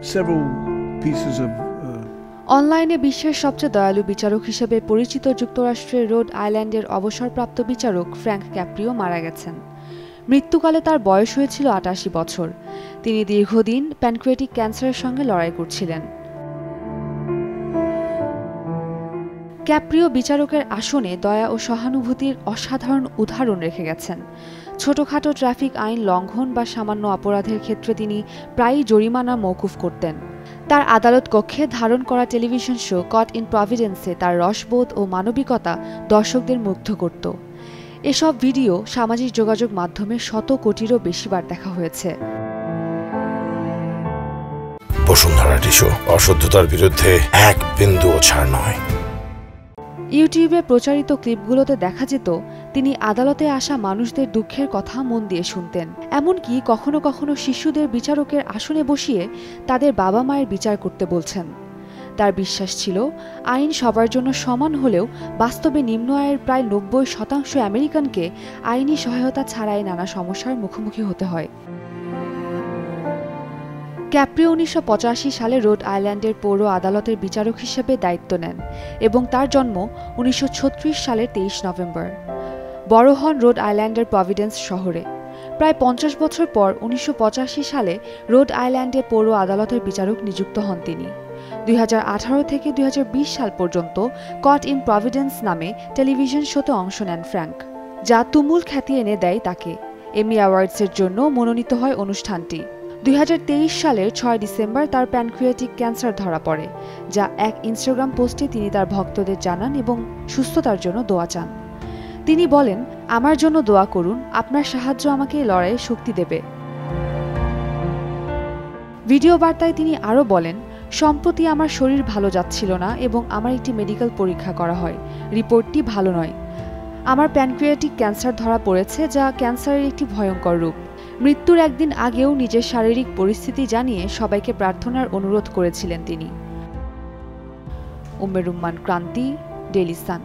several pieces of অনলাইনে বিশ্বের সবচেয়ে দয়ালু বিচারক হিসেবে পরিচিত যুক্তরাষ্ট্রের রোড আইল্যান্ডের অবসরপ্রাপ্ত বিচারক ফ্র্যাঙ্ক ক্যাপ্রিও মারা গেছেন। মৃত্যুকালে তার বয়স হয়েছিল ৮৮ বছর। তিনি দীর্ঘদিন প্যানক্রিয়াটিক ক্যান্সারের সঙ্গে লড়াই করছিলেন। ক্যাপ্রিও বিচারকের আসনে দয়া ও সহানুভূতির অসাধারণ উদাহরণ রেখে গেছেন। ছোটখাটো ট্রাফিক আইন লঙ্ঘন বা সামান্য অপরাধের ক্ষেত্রে তিনি প্রায়ই জরিমানা মওকুফ করতেন। তার আদালত কক্ষে ধারণ করা টেলিভিশন শো কট ইন প্রভিডেন্সে তার রসবোধ ও মানবিকতা দর্শকদের মুগ্ধ করত। এসব ভিডিও সামাজিক যোগাযোগ মাধ্যমে ১০০ কোটিরও বেশিবার দেখা হয়েছে। বসুন্ধরা টিস্যু, অশুদ্ধতার বিরুদ্ধে এক বিন্দুও ছাড় নয়। ইউটিউবে প্রচারিত ক্লিপগুলোতে দেখা যেত তিনি আদালতে আসা মানুষদের দুঃখের কথা মন দিয়ে শুনতেন। এমনকি কখনো কখনো শিশুদের বিচারকের আসনে বসিয়ে তাদের বাবা মায়ের বিচার করতে বলছেন। তার বিশ্বাস ছিল আইন সবার জন্য সমান হলেও বাস্তবে নিম্ন আয়ের প্রায় ৯০% আমেরিকানকে আইনি সহায়তা ছাড়াই নানা সমস্যার মুখোমুখি হতে হয়। ক্যাপ্রিও ১৯৮৫ সালে রোড আইল্যান্ডের পৌর আদালতের বিচারক হিসেবে দায়িত্ব নেন এবং তার জন্ম ১৯৩৬ সালের ২৩ নভেম্বর। বড় হন রোড আইল্যান্ডের প্রভিডেন্স শহরে। প্রায় ৫০ বছর পর ১৯৮৫ সালে রোড আইল্যান্ডে পৌর আদালতের বিচারক নিযুক্ত হন তিনি। ২০১৮ থেকে ২০২০ সাল পর্যন্ত কট ইন প্রভিডেন্স নামে টেলিভিশন শোতে অংশ নেন ফ্র্যাঙ্ক, যা তুমুল খ্যাতি এনে দেয় তাকে। এমি অ্যাওয়ার্ডসের জন্য মনোনীত হয় অনুষ্ঠানটি। ২০২৩ সালের ৬ ডিসেম্বর তার প্যানক্রিয়াটিক ক্যান্সার ধরা পড়ে, যা এক ইনস্টাগ্রাম পোস্টে তিনি তার ভক্তদের জানান এবং সুস্থতার জন্য দোয়া চান। তিনি বলেন, আমার জন্য দোয়া করুন, আপনার সাহায্য আমাকে এই লড়াইয়ে শক্তি দেবে। ভিডিও বার্তায় তিনি আরও বলেন, সম্প্রতি আমার শরীর ভালো যাচ্ছিল না এবং আমার একটি মেডিকেল পরীক্ষা করা হয়। রিপোর্টটি ভালো নয়। আমার প্যানক্রিয়াটিক ক্যান্সার ধরা পড়েছে, যা ক্যান্সারের একটি ভয়ঙ্কর রূপ। মৃত্যুর একদিন আগেও নিজের শারীরিক পরিস্থিতি জানিয়ে সবাইকে প্রার্থনার অনুরোধ করেছিলেন তিনি। উম্মে রুম্মান ক্রান্তি, ডেইলি সান।